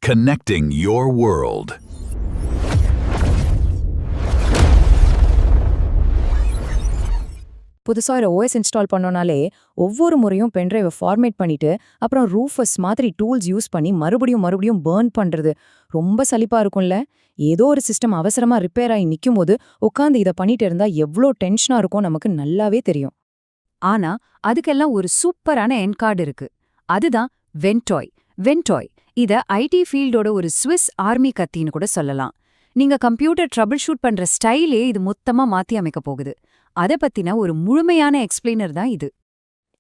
Connecting your world. புதுசா ஒரு OS install பண்ணோனாலே ஒவ்வொரு முறையும் பென்ட்ரைவை ஃபார்மேட் பண்ணிட்டு அப்புறம் ரூஃபஸ் மாதிரி டூல்ஸ் யூஸ் பண்ணி மறுபடியும் பர்ன் பண்றது ரொம்ப சலிப்பா இருக்கும்ல. ஏதோ ஒரு சிஸ்டம் அவசரமா ரிப்பேர் ஆகி நிற்கும் போது உட்காந்து இதை பண்ணிட்டு இருந்தா எவ்வளோ டென்ஷனா இருக்கும் நமக்கு நல்லாவே தெரியும். ஆனா அதுக்கெல்லாம் ஒரு சூப்பரான எண்ட் கார்டு இருக்கு. அதுதான் வென்டாய். இத ஐடி ஃபீல்டோட ஒரு ஸ்விஸ் ஆர்மி கத்தின்னு கூட சொல்லலாம். நீங்க கம்ப்யூட்டர் ட்ரபிள் ஷூட் பண்ற ஸ்டைலே இது மொத்தமா மாத்தி அமைக்க போகுது. அத பத்தின ஒரு முழுமையான எக்ஸ்பிளைனர் தான் இது.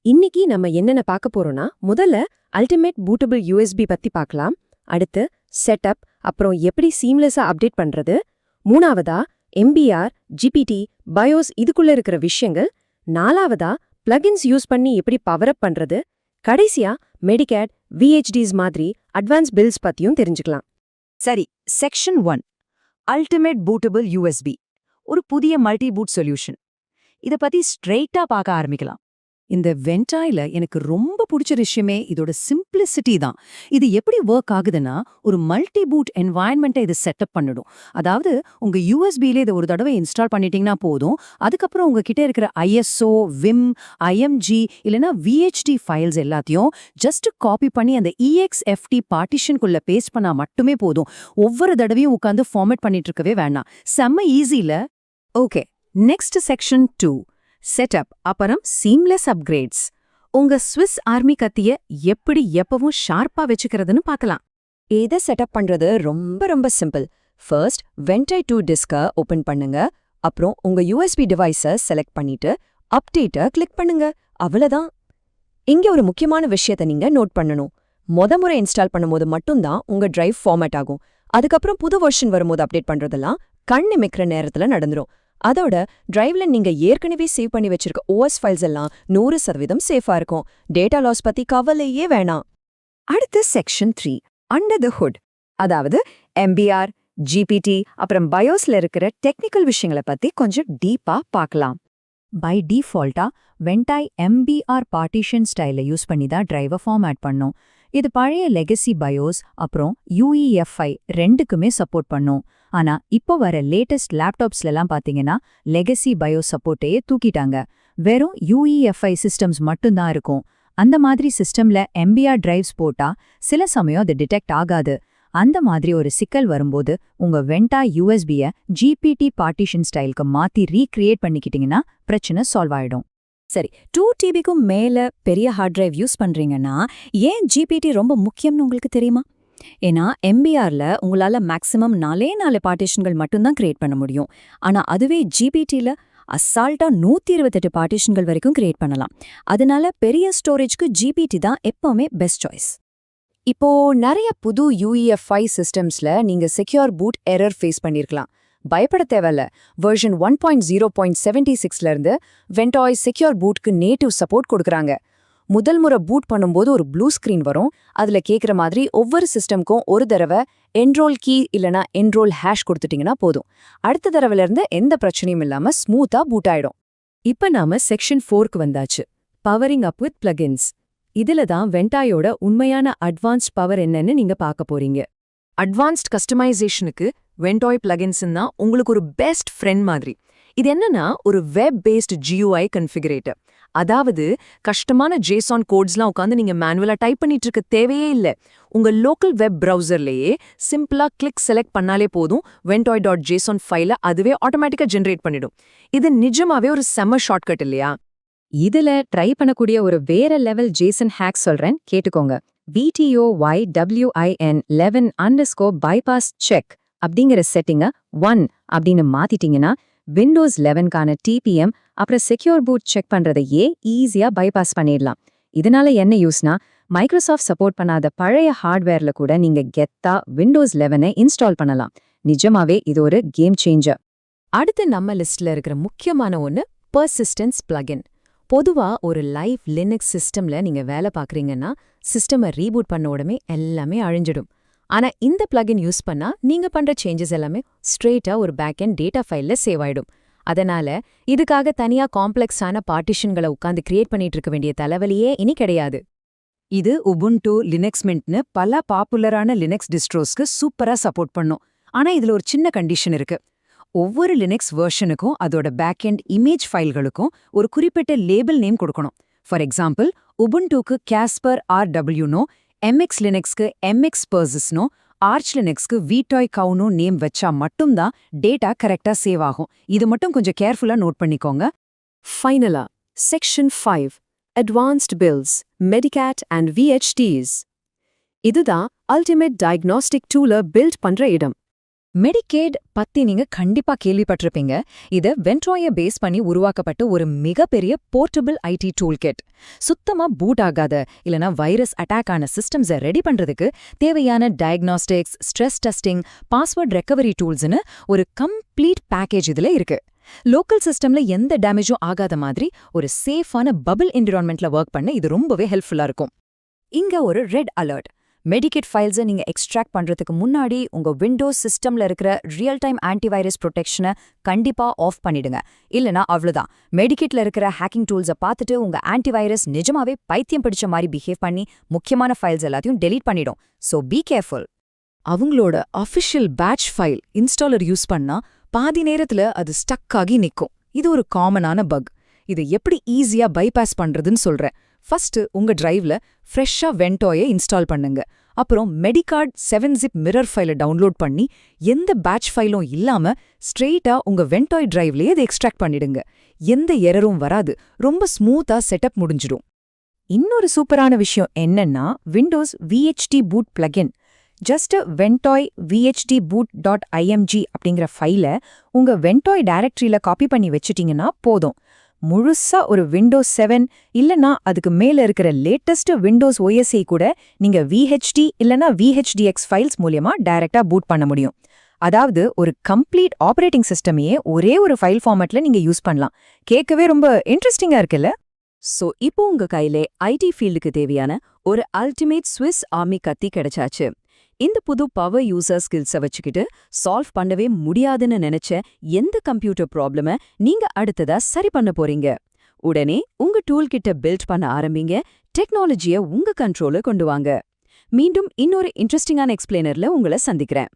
இன்னைக்கு நம்ம என்னென்ன பார்க்க போறோம்னா, முதல்ல அல்டிமேட் பூட்டபிள் யூஎஸ்பி பத்தி பார்க்கலாம். அடுத்து செட்டப், அப்புறம் எப்படி சீம்லெஸ்ஸா அப்டேட் பண்றது. மூணாவதா எம்பிஆர், ஜிபிடி, பயோஸ் இதுக்குள்ள இருக்கிற விஷயங்கள். நாலாவதா பிளகின்ஸ் யூஸ் பண்ணி எப்படி பவர் அப் பண்றது. கடைசியா மெடிகேட், விஹெச்டிஸ் மாதிரி அட்வான்ஸ் பில்ஸ் பத்தியும் தெரிஞ்சுக்கலாம். சரி, செக்ஷன் 1 அல்டிமேட் பூட்டபிள் யூஎஸ்பி, ஒரு புதிய மல்டி பூட் சொல்யூஷன். இத பத்தி ஸ்ட்ரெயிட்டா பார்க்க ஆரம்பிக்கலாம். இந்த வென்டாயில எனக்கு ரொம்ப பிடிச்ச விஷயமே இதோட சிம்பிளிசிட்டி தான். இது எப்படி ஒர்க் ஆகுதுன்னா, ஒரு மல்டி பூட் என்வாயன்மெண்ட்டை இது செட்டப் பண்ணிடும். அதாவது உங்க யூஎஸ்பியில இதை ஒரு தடவை இன்ஸ்டால் பண்ணிட்டீங்கன்னா போதும். அதுக்கப்புறம் உங்ககிட்ட இருக்கிற ஐஎஸ்ஓ, விம், ஐஎம்ஜி இல்லைன்னா விஹெச்டி ஃபைல்ஸ் எல்லாத்தையும் ஜஸ்ட் காப்பி பண்ணி அந்த இஎக்ஸ்எஃப்டி பார்ட்டிஷனுக்குள்ள பேஸ்ட் பண்ணா மட்டுமே போதும். ஒவ்வொரு தடவையும் உட்காந்து ஃபார்மேட் பண்ணிட்டு இருக்கவே வேண்டாம். செம்ம ஈஸில. ஓகே, நெக்ஸ்ட் செக்ஷன் 2 செட்டப், அப்புறம் சீம்லெஸ் அப்கிரேட்ஸ். உங்க ஸ்விஸ் ஆர்மி கத்திய எப்படி எப்பவும் ஷார்ப்பா வச்சுக்கிறதுன்னு பார்க்கலாம். இதை செட்டப் பண்றது ரொம்ப சிம்பிள். ஃபர்ஸ்ட் வென்டாய் 2 டிஸ்கை ஓபன் பண்ணுங்க. அப்புறம் உங்க யூஎஸ்பி டிவைஸை செலக்ட் பண்ணிட்டு அப்டேட்டை கிளிக் பண்ணுங்க. அவ்வளவுதான். இங்க ஒரு முக்கியமான விஷயத்தை நீங்க நோட் பண்ணணும். முறை இன்ஸ்டால் பண்ணும்போது மட்டும்தான் உங்க டிரைவ் ஃபார்மேட் ஆகும். அதுக்கப்புறம் புது வெர்ஷன் வரும்போது அப்டேட் பண்றதெல்லாம் கண் இமைக்கிற நேரத்துல நடந்துரும். அதோட டிரைவ்ல நீங்க ஏற்கனவே சேவ் பண்ணி வச்சிருக்க ஓஎஸ் ஃபைல்ஸ் எல்லாம் 100% சேஃபா இருக்கும். டேட்டா லாஸ் பத்தி கவலையே வேணாம். அடுத்து செக்ஷன் 3 அண்டர் தி ஹுட், அதாவது எம்பிஆர், ஜிபிடி அப்புறம் பயோஸ்ல இருக்கிற டெக்னிக்கல் விஷயங்களை பத்தி கொஞ்சம் டீப்பா பார்க்கலாம். பை டிஃபால்ட்டா வென்டாய் எம்பிஆர் பார்ட்டிஷன் ஸ்டைல யூஸ் பண்ணி தான் டிரைவை ஃபார்மேட் பண்ணும். இது பழைய லெகசி பயோஸ் அப்புறம் யூஇஎஃப்ஐ ரெண்டுக்குமே சப்போர்ட் பண்ணும். ஆனா இப்போ வர லேட்டஸ்ட் லேப்டாப்ஸ்லாம் பாத்தீங்கன்னா லெகசி பயோஸ் சப்போர்ட்டையே தூக்கிட்டாங்க. வெறும் யூஇஎஃப்ஐ சிஸ்டம்ஸ் மட்டும்தான் இருக்கும். அந்த மாதிரி சிஸ்டம்ல எம்பிஆர் டிரைவ்ஸ் போட்டா சில சமயம் அது டிடெக்ட் ஆகாது. அந்த மாதிரி ஒரு சிக்கல் வரும்போது உங்க வென்டாய் யூஎஸ்பியை ஜிபிடி பார்ட்டிஷன் ஸ்டைலுக்கு மாத்தி ரீக்ரியேட் பண்ணிக்கிட்டீங்கன்னா பிரச்சனை சால்வ் ஆயிடும். சரி, 2 டிபிக்கும் மேல பெரிய ஹார்ட் டிரைவ் யூஸ் பண்றீங்கன்னா ஏன் ஜிபிடி ரொம்ப முக்கியம்னு உங்களுக்கு தெரியுமா? ஏன்னா எம்பிஆர்ல உங்களால மேக்ஸிமம் 4 பார்ட்டிஷன்கள் மட்டும்தான் கிரியேட் பண்ண முடியும். ஆனா அதுவே ஜிபிடில அசால்ட்டா 128 பார்ட்டிஷன்கள் வரைக்கும் கிரியேட் பண்ணலாம். அதனால பெரிய ஸ்டோரேஜ்க்கு ஜிபிடி தான் எப்பவுமே பெஸ்ட் சாய்ஸ். இப்போ நிறைய புது யூஇஎஃப்ஐ சிஸ்டம்ஸ்ல நீங்க செக்யூர் பூட் எரர் ஃபேஸ் பண்ணிருக்கலாம். பயப்பட தேவையில்ல. வெர்ஷன் 1.0.76ல இருந்து வென்டாய் செக்யூர் பூட்க்கு நேட்டிவ் சப்போர்ட் கொடுக்குறாங்க. முதல் முறை பூட் பண்ணும்போது ஒரு ப்ளூ ஸ்கிரீன் வரும். அதுல கேட்குற மாதிரி ஒவ்வொரு சிஸ்டம்க்கும் ஒரு தடவை என்ரோல் கீ இல்லனா என்ரோல் ஹேஷ் கொடுத்துட்டீங்கன்னா போதும். அடுத்த தடவைல இருந்து எந்த பிரச்சனையும் இல்லாம ஸ்மூத்தா பூட் ஆயிடும். இப்ப நாம செக்ஷன் 4க்கு வந்தாச்சு, பவரிங் அப் வித் பிளகின்ஸ். இதுல தான் வென்டாயோட உண்மையான அட்வான்ஸ்ட் பவர் என்னன்னு நீங்க பார்க்க போறீங்க. அட்வான்ஸ்ட் கஸ்டமைசேஷனுக்கு வென்டாய் பிளகின்ஸ் தான் உங்களுக்கு ஒரு பெஸ்ட் ஃப்ரெண்ட் மாதிரி. இது என்னன்னா ஒரு வெப் பேஸ்ட் GUI கன்ஃபிகரேட்டர். அதாவது கஷ்டமான ஜேசான் கோட்ஸ்லாம் உட்காந்து நீங்க மேனுவலா டைப் பண்ணிட்டு இருக்க தேவையே இல்லை. உங்க லோக்கல் வெப் பிரவுசர்லயே சிம்பிளா கிளிக் செலக்ட் பண்ணாலே போதும், ventoy.json ஃபைல அதுவே ஆட்டோமேட்டிக்கா ஜெனரேட் பண்ணிடும். இது நிஜமாவே ஒரு செம்ம ஷார்ட்கட் இல்லையா? இதுல ட்ரை பண்ணக்கூடிய ஒரு வேற லெவல் ஜேசன் ஹேக் சொல்றேன், கேட்டுக்கோங்க. VTOYWIN 11_bypass check அப்படிங்கிற செட்டிங்க 1 அப்படின்னு மாத்திட்டீங்கன்னா விண்டோஸ் 11க்கான TPM அப்புறம் செக்யூர் பூட் செக் பண்றதையே ஈஸியா பைபாஸ் பண்ணிடலாம். இதனால என்ன யூஸ்னா, மைக்ரோசாஃப்ட் சப்போர்ட் பண்ணாத பழைய ஹார்ட்வேர்ல கூட நீங்க கெத்தா விண்டோஸ் 11 இன்ஸ்டால் பண்ணலாம். நிஜமாவே இது ஒரு கேம் சேஞ்சர். அடுத்து நம்ம லிஸ்ட்ல இருக்கிற முக்கியமான ஒன்னு பர்சிஸ்டன்ஸ் பிளகின். பொதுவா ஒரு லைவ் லினக்ஸ் சிஸ்டம்ல நீங்க வேலை பார்க்குறீங்கன்னா சிஸ்டமை ரீபூட் பண்ண உடனே எல்லாமே அழிஞ்சிடும். ஆனா இந்த பிளகின் யூஸ் பண்ணா நீங்க பண்ற சேஞ்சஸ் எல்லாமே ஸ்ட்ரெயிட்டா ஒரு பேக்எண்ட் டேட்டா ஃபைல்ல சேவ் ஆயிடும். அதனால இதுக்காக தனியா காம்ப்ளெக்ஸான பார்ட்டிஷன்களை உட்காந்து கிரியேட் பண்ணிட்டு இருக்க வேண்டிய தலைவலியே இனி கிடையாது. இது உபுண்டு லினக்ஸ் மின்ட்னு பல பாப்புலரான லினக்ஸ் டிஸ்ட்ரோஸ்க்கு சூப்பரா சப்போர்ட் பண்ணும். ஆனா இதுல ஒரு சின்ன கண்டிஷன் இருக்கு. ஒவ்வொரு லினக்ஸ் வெர்ஷனுக்கும் அதோட பேக்எண்ட் இமேஜ் ஃபைல்களுக்கும் ஒரு குறிப்பிட்ட லேபிள் நேம் கொடுக்கணும். ஃபார் எக்ஸாம்பிள், உபுண்டுக்கு காஸ்பர் RWனோ, MX லினக்ஸ்க்கு MX Persisனோ, ஆர்ச் லினக்ஸ்க்கு VToy Cowனோ நேம் வச்சா மட்டும்தான் டேட்டா கரெக்டா சேவ் ஆகும். இது மட்டும் கொஞ்சம் கேர்ஃபுல்லா நோட் பண்ணிக்கோங்க. ஃபைனலா, section 5 advanced bills, Medicaid and VHTs. இதுதான் அல்டிமேட் டயக்னாஸ்டிக் டூல பில்ட் பண்ற இடம். மெடிகேட் பத்தி நீங்க கண்டிப்பா கேள்விப்பட்டிருப்பீங்க. இது வென்ட்ராயை பேஸ் பண்ணி உருவாக்கப்பட்ட ஒரு மிகப்பெரிய போர்ட்டபிள் IT டூல் கிட். சுத்தமா பூட் ஆகாத இல்லனா வைரஸ் அட்டாக் ஆன சிஸ்டம்ஸை ரெடி பண்றதுக்கு தேவையான diagnostics, stress testing, password recovery டூல்ஸ்னு ஒரு கம்ப்ளீட் பேக்கேஜ் இதுல இருக்கு. லோக்கல் சிஸ்டம்ல எந்த டேமேஜும் ஆகாத மாதிரி ஒரு சேஃபான பபிள் என்விரான்மெண்ட்ல ஒர்க் பண்ண இது ரொம்பவே ஹெல்ப்ஃபுல்லா இருக்கும். இங்க ஒரு ரெட் அலர்ட். மெடிகேட் ஃபைல்ஸை நீங்க எக்ஸ்ட்ராக்ட் பண்றதுக்கு முன்னாடி உங்க விண்டோஸ் சிஸ்டம்ல இருக்கிற ரியல் டைம் ஆன்டிவைரஸ் ப்ரொடெக்ஷனை கண்டிப்பா ஆஃப் பண்ணிடுங்க. இல்லனா அவ்வளவுதான், மெடிகேட்ல இருக்கிற ஹேக்கிங் டூல்ஸை பார்த்துட்டு உங்க ஆன்டிவைரஸ் நிஜமாவே பைத்தியம் பிடிச்ச மாதிரி பிஹேவ் பண்ணி முக்கியமான ஃபைல்ஸ் எல்லாத்தையும் டெலீட் பண்ணிடும். So be careful. அவங்களோட official patch file installer use பண்ணா பாதி நேரத்துல அது ஸ்டக் ஆகி நிக்கும். இது ஒரு காமனான பக். இதை எப்படி ஈஸியா பைபாஸ் பண்றதுன்னு சொல்றேன். ஃபர்ஸ்ட் உங்க டிரைவ்ல ஃப்ரெஷ்ஷா வென்டாயை இன்ஸ்டால் பண்ணுங்க. அப்புறம் மெடிகார்ட் 7-zip மிரர் ஃபைலை டவுன்லோட் பண்ணி எந்த பேட்ச் ஃபைலும் இல்லாம ஸ்ட்ரெயிட்டா உங்க வென்டாய் டிரைவ்லயே அதை எக்ஸ்ட்ராக்ட் பண்ணிடுங்க. எந்த எரரும் வராது, ரொம்ப ஸ்மூத்தா செட்டப் முடிஞ்சிடும். இன்னொரு சூப்பரான விஷயம் என்னன்னா Windows VHT boot plugin. Just Ventoy vhtboot.img அப்படிங்கிற ஃபைலை உங்க வென்டாய் டைரக்டரியில காப்பி பண்ணி வச்சிட்டீங்கன்னா போதும். முழுசா ஒரு விண்டோஸ் 7 இல்லனா அதுக்கு மேல இருக்கிற லேட்டஸ்ட் விண்டோஸ் OSஐ கூட நீங்க VHT இல்லனா VHDX ஃபைல்ஸ் மூலமா டைரக்டா பூட் பண்ண முடியும். அதாவது ஒரு கம்ப்ளீட் ஆபரேட்டிங் சிஸ்டமையே ஒரே ஒரு ஃபைல் ஃபார்மேட்ல நீங்க யூஸ் பண்ணலாம். கேட்கவே ரொம்ப இன்ட்ரெஸ்டிங்கா இருக்குல்ல? சோ இப்போ உங்க கையிலே IT ஃபீல்டுக்கு தேவையான ஒரு அல்டிமேட் ஸ்விஸ் ஆர்மி கத்தி கிடைச்சாச்சு. இந்த புது பவர் யூசர் ஸ்கில்ஸை வச்சுக்கிட்டு சால்வ் பண்ணவே முடியாதுன்னு நினைச்ச எந்த கம்ப்யூட்டர் ப்ராப்ளம நீங்க அடுத்ததா சரி பண்ண போறீங்க. உடனே உங்க டூல் கிட்ட பில்ட் பண்ண ஆரம்பிங்க. டெக்னாலஜியை உங்க கண்ட்ரோல கொண்டு வாங்க. மீண்டும் இன்னொரு இன்ட்ரெஸ்டிங்கான எக்ஸ்பிளைனர்ல உங்களை சந்திக்கிறேன்.